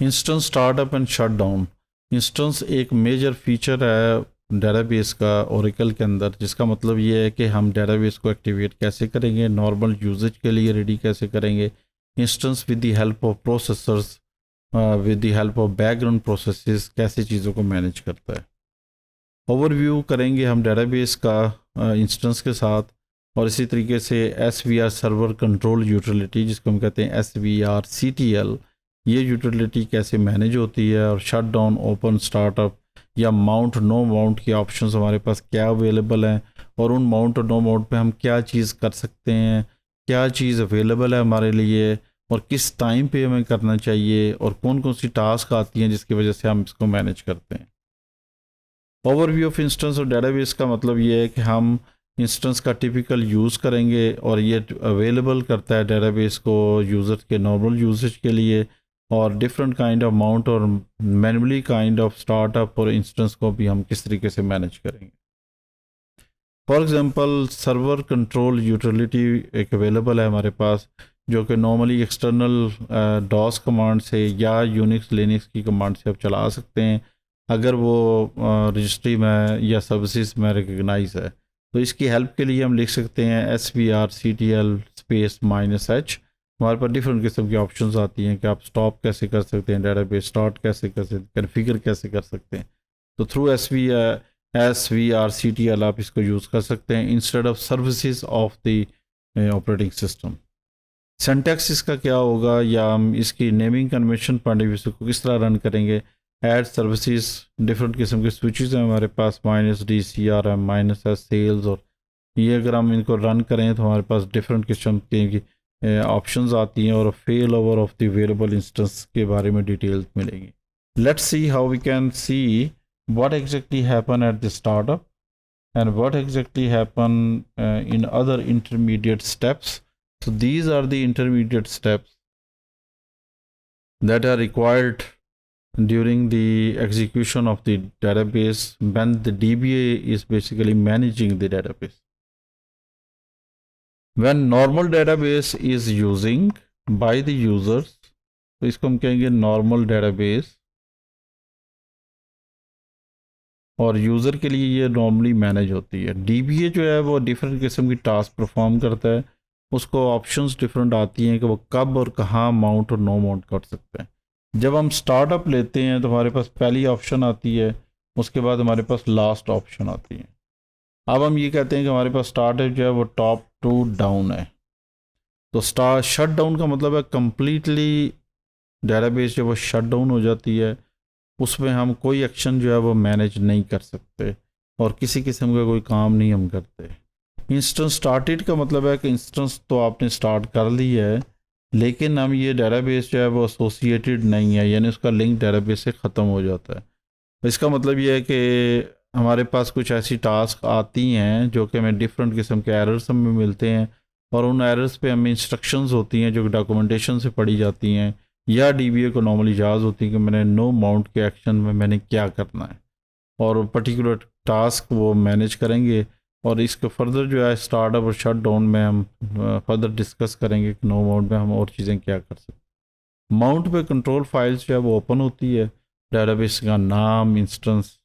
Instance startup and shut down. Instance एक major feature है database का ओरेकल के अंदर, जिसका मतलब ये है कि हम डेटाबेस को एक्टिवेट कैसे करेंगे, नॉर्मल यूजेज के लिए रेडी कैसे करेंगे। Instance with the help of processors, with the help of background processes कैसे चीज़ों को मैनेज करता है। ओवरव्यू करेंगे हम डेटाबेस का इंस्टेंस के साथ, और इसी तरीके से S V R server control utility, जिसको हम कहते हैं SVR/CTL, ये यूटिलिटी कैसे मैनेज होती है। और शट डाउन, ओपन स्टार्टअप या माउंट नो माउंट के ऑप्शंस हमारे पास क्या अवेलेबल हैं, और उन माउंट और नो माउंट पे हम क्या चीज़ कर सकते हैं, क्या चीज़ अवेलेबल है हमारे लिए, और किस टाइम पे हमें करना चाहिए, और कौन कौन सी टास्क आती हैं जिसकी वजह से हम इसको मैनेज करते हैं। ओवरव्यू ऑफ इंस्टेंस और डेटाबेस का मतलब ये है कि हम इंस्टेंस का टिपिकल यूज़ करेंगे, और ये अवेलेबल करता है डेटाबेस को यूज़र के नॉर्मल यूजेज के लिए, और डिफरेंट काइंड ऑफ माउंट और मैनुअली काइंड ऑफ स्टार्टअप और इंस्टेंस को भी हम किस तरीके से मैनेज करेंगे। For example server control utility एक अवेलेबल है हमारे पास, जो कि नॉर्मली एक्सटर्नल डॉस कमांड से या यूनिक्स लिनक्स की कमांड से आप चला सकते हैं, अगर वो रजिस्ट्री में या सर्विसेज में रिकग्नाइज है। तो इसकी हेल्प के लिए हम लिख सकते हैं SVR/CTL -H। हमारे पास डिफरेंट किस्म की ऑप्शंस आती हैं कि आप स्टॉप कैसे कर सकते हैं, डेटाबेस स्टार्ट कैसे कर सकते हैं, कन्फिगर कैसे कर सकते हैं। तो थ्रू SVR/CTL आप इसको यूज़ कर सकते हैं instead of services of the operating system. Syntax इसका क्या होगा, या हम इसकी naming convention point of view से किस तरह रन करेंगे। ऐड सर्विसेज, डिफरेंट किस्म के स्विचेस हैं हमारे पास, -D CRM -S सेल्स, और ये अगर हम इनको रन करें तो हमारे पास डिफरेंट किस्म की ऑप्शंस आती हैं, और fail over of the available instance के बारे में डिटेल्स मिलेंगी। Let's see how we can see what exactly happen at the startup and what exactly happen in other intermediate steps. So these are the intermediate steps that are required during the execution of the database when the DBA is basically managing the database. When normal database is using by the users, तो इसको हम कहेंगे normal database, और user के लिए ये normally manage होती है। DBA जो है वो डिफरेंट किस्म की टास्क परफॉर्म करता है, उसको ऑप्शंस डिफरेंट आती हैं कि वो कब और कहाँ माउंट और नो माउंट कर सकते हैं। जब हम स्टार्टअप लेते हैं तो हमारे पास पहली ऑप्शन आती है, उसके बाद हमारे पास लास्ट ऑप्शन आती है। अब हम ये कहते हैं कि हमारे पास स्टार्टअप जो है वो टॉप टू डाउन है। तो शट डाउन का मतलब है कम्प्लीटली डेटाबेस जो वो शट डाउन हो जाती है, उसमें हम कोई एक्शन जो है वो मैनेज नहीं कर सकते, और किसी किस्म का कोई काम नहीं हम करते। इंस्टेंस स्टार्टेड का मतलब है कि इंस्टेंस तो आपने स्टार्ट कर ली है, लेकिन हम ये डेटाबेस जो है वो एसोसिएटेड नहीं है, यानी उसका लिंक डेटाबेस से ख़त्म हो जाता है। इसका मतलब ये है कि हमारे पास कुछ ऐसी टास्क आती हैं जो कि हमें डिफरेंट किस्म के एरर्स हमें मिलते हैं, और उन एरर्स पे हमें इंस्ट्रक्शंस होती हैं जो डॉक्यूमेंटेशन से पढ़ी जाती हैं, या DBA को नॉर्मली याद होती है कि मैंने नो माउंट के एक्शन में मैंने क्या करना है, और पर्टिकुलर टास्क वो मैनेज करेंगे। और इसके फर्दर जो है स्टार्टअप और शट डाउन में हम फर्दर डिस्कस करेंगे कि नो माउंट में हम और चीज़ें क्या कर सकते हैं। माउंट पे कंट्रोल फाइल्स जो है वो ओपन होती है, डेटाबेस का नाम, इंस्टेंस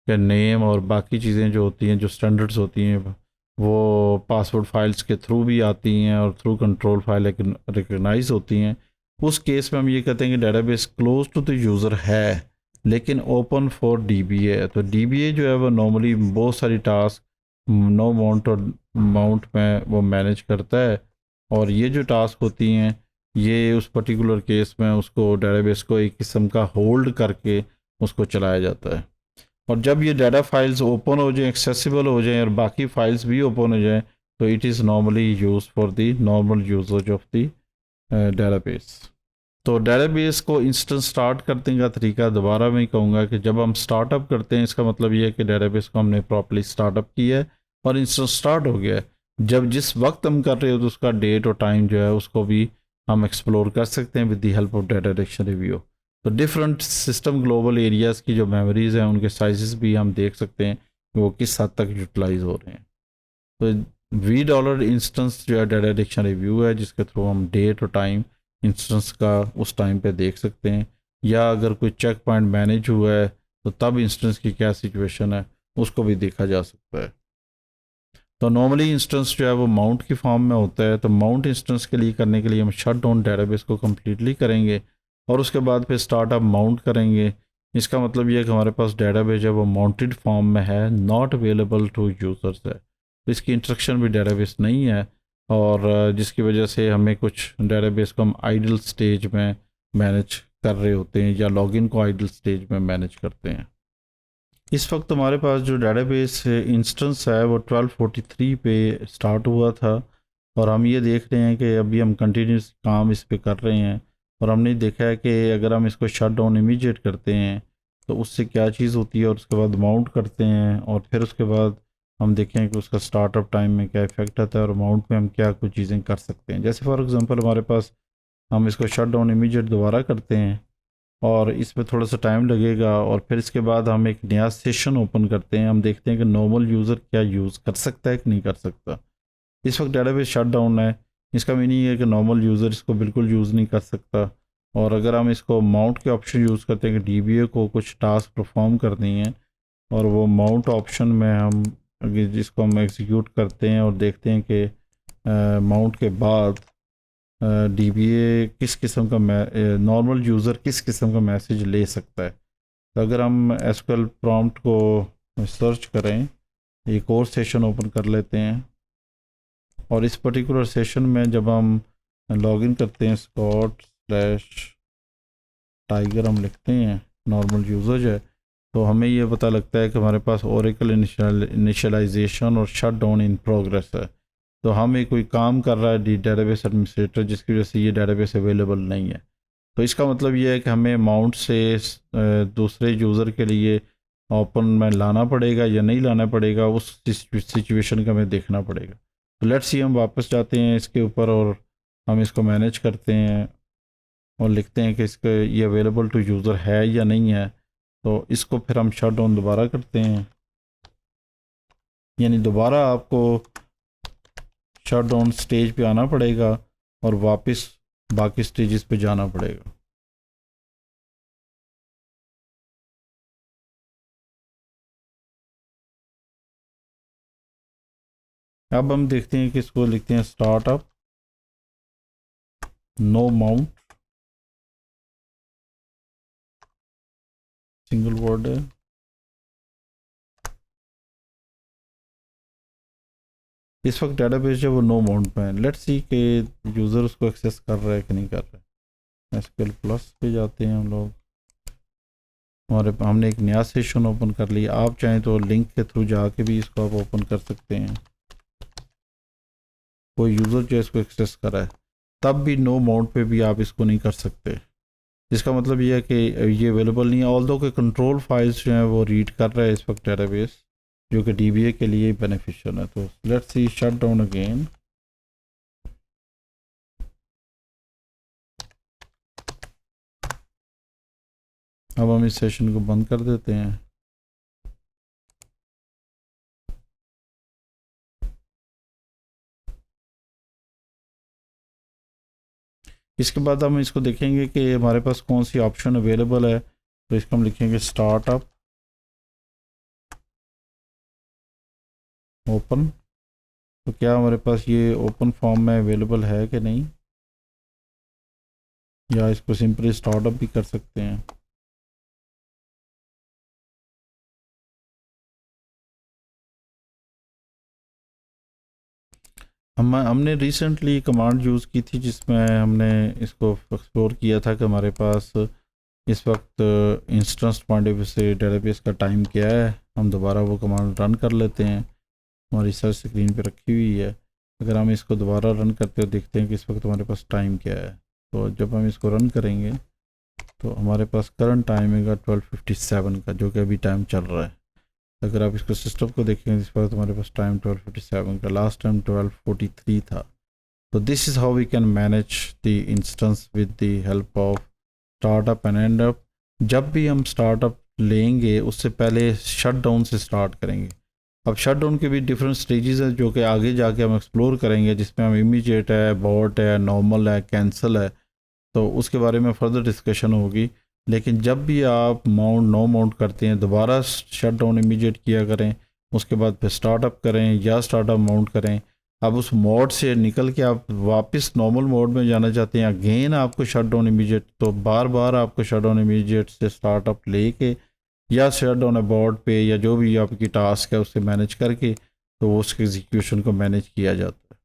के नेम, और बाकी चीज़ें जो होती हैं, जो स्टैंडर्ड्स होती हैं, वो पासवर्ड फाइल्स के थ्रू भी आती हैं और थ्रू कंट्रोल फाइल रिकगनाइज होती हैं। उस केस में हम ये कहते हैं कि database close to the user है, लेकिन ओपन फॉर DBA है। तो DBA जो है वो नॉर्मली बहुत सारी टास्क नो माउंट और माउंट में वो मैनेज करता है, और ये जो टास्क होती हैं ये उस पर्टिकुलर केस में उसको डेटाबेस को एक किस्म का होल्ड करके उसको चलाया जाता है। और जब ये डाटा फाइल्स ओपन हो जाएं, एक्सेसिबल हो जाएं, और बाकी फाइल्स भी ओपन हो जाएं, तो it is normally use for the normal usages of the database. तो डेटाबेस को इंस्टेंस स्टार्ट करने का तरीका दोबारा मैं कहूँगा कि जब हम स्टार्टअप करते हैं, इसका मतलब ये है कि डेटाबेस को हमने प्रॉपर्ली स्टार्टअप किया है और इंस्टेंस स्टार्ट हो गया है। जब जिस वक्त हम कर रहे हो तो उसका डेट और टाइम जो है उसको भी हम एक्सप्लोर कर सकते हैं with the help of data dictionary view. तो डिफरेंट सिस्टम ग्लोबल एरियाज़ की जो मेमोरीज़ हैं उनके साइजेस भी हम देख सकते हैं कि वो किस हद तक यूटिलाइज हो रहे हैं। तो $V इंस्टेंस जो है डाटा डिक्शनरी व्यू है, जिसके थ्रू हम डेट और टाइम इंस्टेंस का उस टाइम पे देख सकते हैं। या अगर कोई चेक पॉइंट मैनेज हुआ है तो तब इंस्टेंस की क्या सिचुएशन है उसको भी देखा जा सकता है। तो नॉर्मली इंस्टेंस जो है वो माउंट की फॉर्म में होता है, तो माउंट इंस्टेंस के लिए करने के लिए हम शट डाउन डेटाबेस को कम्प्लीटली करेंगे और उसके बाद फिर स्टार्टअप माउंट करेंगे। इसका मतलब ये है कि हमारे पास डेटाबेस है वो माउंटेड फॉर्म में है, नॉट अवेलेबल टू यूज़र्स है, तो इसकी इंस्ट्रक्शन भी डेटाबेस नहीं है, और जिसकी वजह से हमें कुछ डेटाबेस को हम आइडल स्टेज में मैनेज कर रहे होते हैं या लॉगिन को आइडल स्टेज में मैनेज करते हैं। इस वक्त हमारे पास जो डेटाबेस इंस्टेंस है वो 1243 पे स्टार्ट हुआ था, और हम ये देख रहे हैं कि अभी हम कंटिन्यूस काम इस पे कर रहे हैं, और हमने देखा है कि अगर हम इसको शट डाउन इमीडिएट करते हैं तो उससे क्या चीज़ होती है, और उसके बाद माउंट करते हैं और फिर उसके बाद हम देखें कि उसका स्टार्टअप टाइम में क्या इफेक्ट आता है और माउंट में हम क्या कुछ चीज़ें कर सकते हैं। जैसे फॉर एग्ज़ाम्पल हमारे पास हम इसको शट डाउन इमीडिएट दोबारा करते हैं और इसमें थोड़ा सा टाइम लगेगा, और फिर इसके बाद हम एक नया सेशन ओपन करते हैं, हम देखते हैं कि नॉर्मल यूज़र क्या यूज़ कर सकता है कि नहीं कर सकता। इस वक्त डेटाबेस शट डाउन है, इसका मीनिंग है कि नॉर्मल यूज़र इसको बिल्कुल यूज़ नहीं कर सकता। और अगर हम इसको माउंट के ऑप्शन यूज़ करते हैं कि डीबीए को कुछ टास्क परफॉर्म करनी है, और वो माउंट ऑप्शन में हम जिसको हम एग्जीक्यूट करते हैं और देखते हैं कि माउंट के बाद डीबीए किस किस्म का नॉर्मल यूज़र किस किस्म का मैसेज ले सकता है। तो अगर हम एसक्यूएल प्रॉम्प्ट को सर्च करें, एक और सेशन ओपन कर लेते हैं, और इस पर्टिकुलर सेशन में जब हम लॉगिन करते हैं scott/tiger हम लिखते हैं, नॉर्मल यूज़र जो है, तो हमें ये पता लगता है कि हमारे पास ओरेकल इनिशियलाइजेशन और शट डाउन इन प्रोग्रेस है। तो हमें कोई काम कर रहा है डेटाबेस एडमिनिस्ट्रेटर जिसकी वजह से ये डेटाबेस अवेलेबल नहीं है। तो इसका मतलब ये है कि हमें माउंट से दूसरे यूज़र के लिए ओपन में लाना पड़ेगा या नहीं लाना पड़ेगा, उस सिचुएशन का हमें देखना पड़ेगा। तो लेट्स सी, हम वापस जाते हैं इसके ऊपर और हम इसको मैनेज करते हैं और लिखते हैं कि इसका ये अवेलेबल टू यूज़र है या नहीं है। तो इसको फिर हम शट डाउन दोबारा करते हैं, यानी दोबारा आपको शट डाउन स्टेज पे आना पड़ेगा और वापस बाकी स्टेजेस पे जाना पड़ेगा। अब हम देखते हैं कि इसको लिखते हैं startup no mount, single word है। इस वक्त डेटाबेस जो वो नो माउंट में है। लेट्स सी कि यूज़र उसको एक्सेस कर रहा है कि नहीं कर रहा है। एसक्यूएल प्लस पे जाते हैं हम लोग, हमने एक नया सेशन ओपन कर लिया। आप चाहें तो लिंक के थ्रू जाके भी इसको आप ओपन कर सकते हैं। कोई यूज़र जो इसको एक्सेस कर रहा है तब भी नो माउंट पे भी आप इसको नहीं कर सकते। इसका मतलब ये है कि ये अवेलेबल नहीं है, ऑल्दो के कंट्रोल फाइल्स जो हैं वो रीड कर रहा है इस वक्त डेटाबेस, जो कि डीबीए के लिए बेनिफिशियल है। तो let's see shut down again. अब हम इस सेशन को बंद कर देते हैं। इसके बाद हम इसको देखेंगे कि हमारे पास कौन सी ऑप्शन अवेलेबल है। तो इसको हम लिखेंगे स्टार्टअप ओपन। तो क्या हमारे पास ये ओपन फॉर्म में अवेलेबल है कि नहीं, या इसको सिंपली स्टार्टअप भी कर सकते हैं। हमने रिसेंटली कमांड यूज़ की थी जिसमें हमने इसको एक्सप्लोर किया था कि हमारे पास इस वक्त इंस्टेंस पॉइंट ऑफ व्यू से डेटाबेस का टाइम क्या है। हम दोबारा वो कमांड रन कर लेते हैं, हमारी सर्च स्क्रीन पे रखी हुई है। अगर हम इसको दोबारा रन करते हैं देखते हैं कि इस वक्त हमारे पास टाइम क्या है। तो जब हम इसको रन करेंगे तो हमारे पास करंट टाइम है 12:57 का, जो कि अभी टाइम चल रहा है। अगर आप इसको सिस्टम को देखेंगे इस पर हमारे पास टाइम 12:57 का, लास्ट टाइम 12:43 था। तो this is how we can manage the instance with the help of startup and and up. जब भी हम स्टार्टअप लेंगे उससे पहले शट डाउन से स्टार्ट करेंगे। अब शट डाउन के भी डिफरेंट स्टेजेस हैं जो कि आगे जाके हम एक्सप्लोर करेंगे, जिसमें हम इमीडिएट है, बॉट है, नॉर्मल है, कैंसिल है। तो उसके बारे में फर्दर डिस्कशन होगी। लेकिन जब भी आप माउंट नो माउंट करते हैं दोबारा शट डाउन इमीडिएट किया करें, उसके बाद फिर स्टार्टअप करें या स्टार्टअप माउंट करें। अब उस मोड से निकल के आप वापस नॉर्मल मोड में जाना चाहते हैं, अगेन आपको शट डाउन इमीडिएट, तो बार बार आपको शट डाउन इमीडिएट से स्टार्टअप लेके या शट डाउन अबाउट पे या जो भी आपकी टास्क है उससे मैनेज करके तो उसके एग्जीक्यूशन को मैनेज किया जाता है।